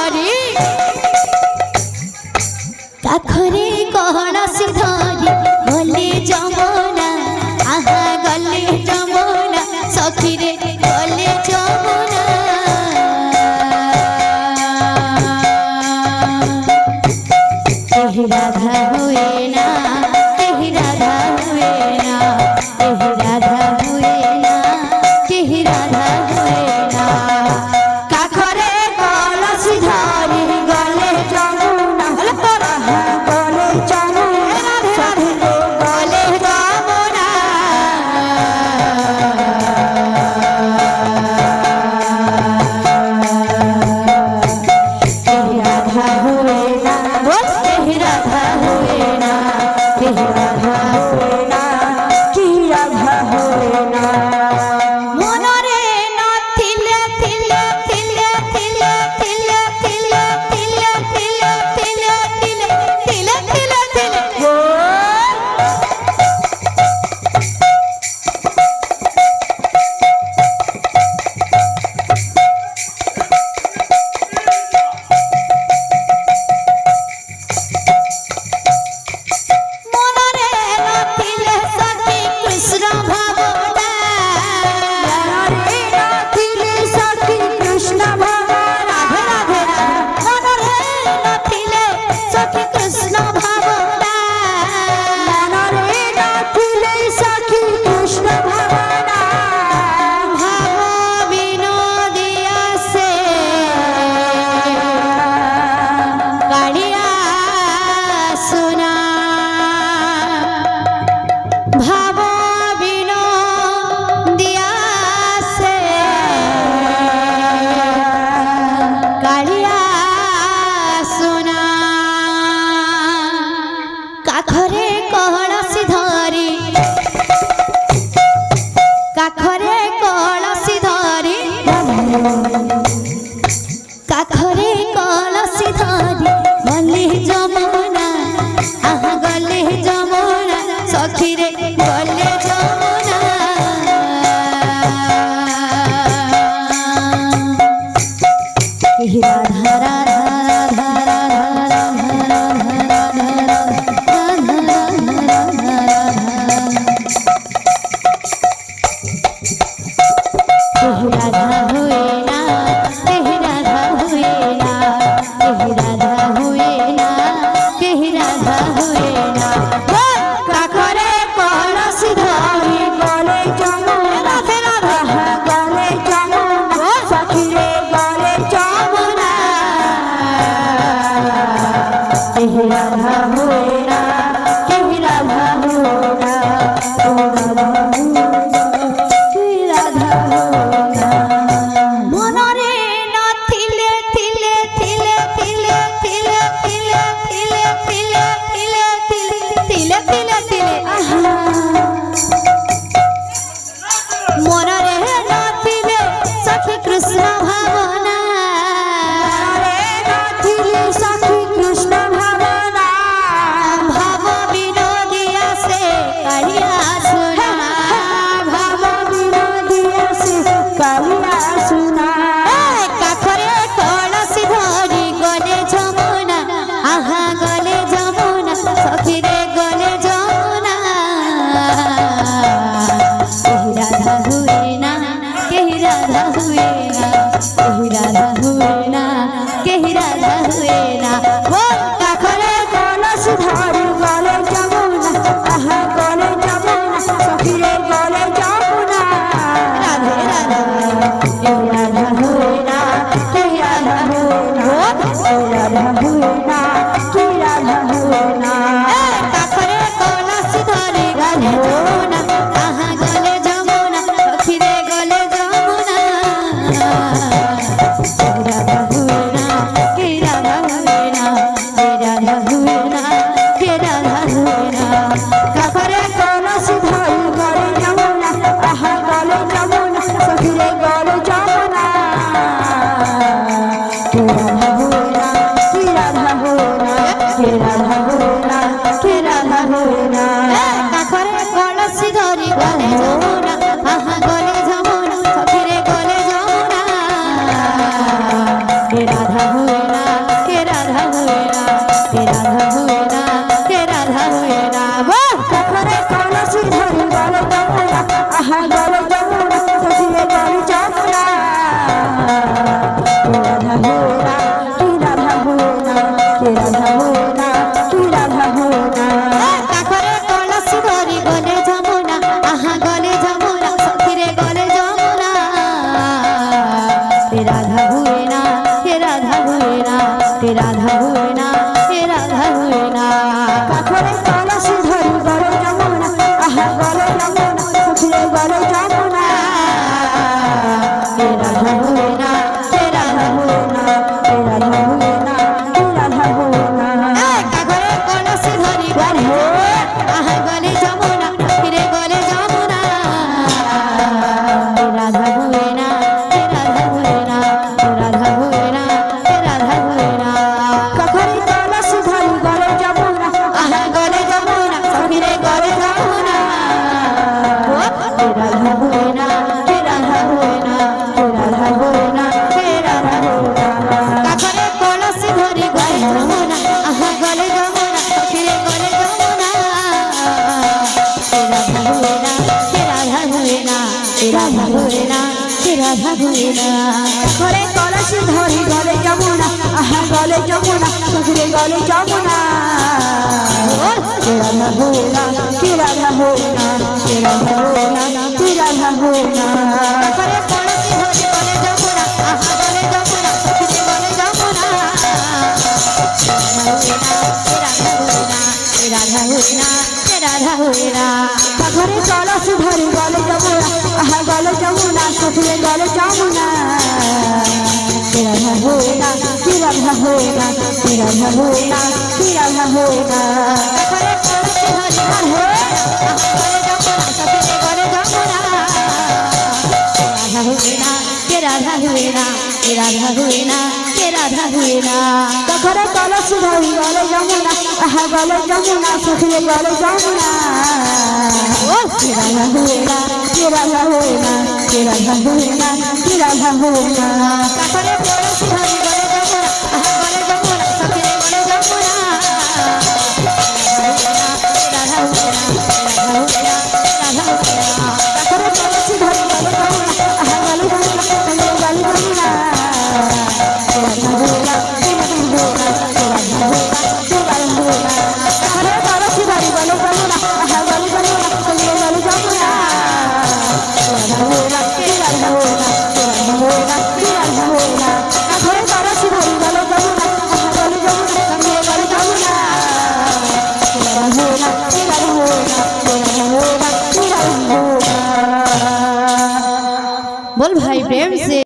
धरी काखरे कलसी धरी गले जमुना आहा गले जमुना सखी रे गले जमुना केहि राधा हुए ना केहि राधा हुए ना केहि राधा हुए ना केहि राधा हुए ना काखरे कलसी धरी गले जमुना गले जमुना सखी रे गले जमुना केहि राधा हुए ना केहि राधा हुए ना केहि राधा हुए ना केहि राधा हुए ना मनरे नथिले थिले थिले थिले थिले थिले थिले थिले थिले थिले थिले थिले थिले हो मनरे नथिले सखी कृष्ण भावना मनरे नथिले सखी कृष्ण भावना राधे राधे मनरे नथिले सखी कृष्ण भावना मनरे नथिले सखी कृष्ण भावना भाव विनोदिया से कालिया सुना भाव विनोदिया से कालिया सुना काखरे कलसी धरी काखरे कलसी धरी काखरे कलसी धरी गले जमुना आहा गले जमुना सखी रे गले जमुना केहि राधा राधा राधा राधा राधा राधा राधा केहि राधा हुए ना केहि राधा हुए ना केहि राधा हुए ना केहि राधा हुए ना काखरे कलसी धरी गले जमुना राधे राधे गले जमुना सखी रे गले जमुना केहि राधा हुए ना केहि राधा हुए ना केहि राधा हुए ना मनरे नथिले थिले थिले थिले थिले थिले थिले थिले थिले थिले थिले थिले आहा मनरे नथिले सखी कृष्ण भावना मनरे नथिले सखी कृष्ण भावना भाव विनोदिया से कालिया सुना भाव विनोदिया से कालिया सुना काखरे कलसी धरी गले जमुना आहा गले जमुना सखी रे गले जमुना केहि राधा हुए ना केहि राधा हुए ना केहि राधा हुए ना केहि राधा हुए ना वो काखरे कलसी धरी गले जमुना आहा गले जमुना सखी रे गले जमुना राधे राधे केहि राधा हुए ना केहि राधा हुए ना केहि राधा हुए ना केहि राधा हुए ना काखरे कलसी धरी गले जमुना आहा गले जमुना सखी रे गले जमुना केहि राधा हुए ना केहि राधा हुए ना केहि राधा हुए ना केहि राधा हुए ना काखरे कलसी धरी गले जमुना आहा गले जमुना सखी रे गले जमुना केहि राधा हुए ना केहि राधा हुए ना केहि राधा हुए ना केहि राधा हुए ना काखरे कलसी धरी गले जमुना आहा गले जमुना सखी रे गले जमुना केहि राधा हुए ना ঘরে কলসি ধরি গলে যমুনা আহা গলে যমুনা সখীরে গলে যমুনা রাধা হোনা কি রাধা হোনা কি রাধা হোনা কি রাধা হোনা ঘরে কলসি ধরি গলে যমুনা আহা গলে যমুনা সখীরে গলে যমুনা রাধা হোনা রাধা হোনা ঘরে কলসি ধরি গলে যমুনা আহা গলে যমুনা সখীরে গলে যমুনা রাধা হোনা কি রাধা হোনা কি রাধা হোনা কি রাধা হোনা ঘরে কলসি ধরি গলে যমুনা সখীরে গলে যমুনা রাধা হোনা কি রাধা হোনা কি রাধা হোনা কি রাধা হোনা ঘরে কলসি ধরি গলে যমুনা আহা গলে যমুনা সখীরে গলে যমুনা রাধা হোনা কি রাধা হোনা কি রাধা হোনা কি রাধা হোনা ঘরে কলসি ধরি গলে যমুনা আহা গলে যমুনা সখীরে গলে যমুনা রাধা হোনা রাধা হোনা রাধা হোনা ঘরে কলসি ধরি গলে যমুনা আহা গলে যমুনা সখীরে গলে যমুনা রাধা হোনা কি রাধা হোনা কি রাধা হোনা কি রাধা হোনা ঘরে কলসি ধরি গলে যমুনা আহা গলে যমুনা সখীরে গলে যমুনা রাধা হোনা কি রাধা হোনা কি রাধা হোনা কি রাধা হোনা ঘরে কলসি ধরি গলে যমুনা আহা গলে যমুনা সখীরে গলে যমুনা রাধা হোনা কি রাধা হোনা কি রাধা হোনা কি রাধা হোনা बोल भाई प्रेम से।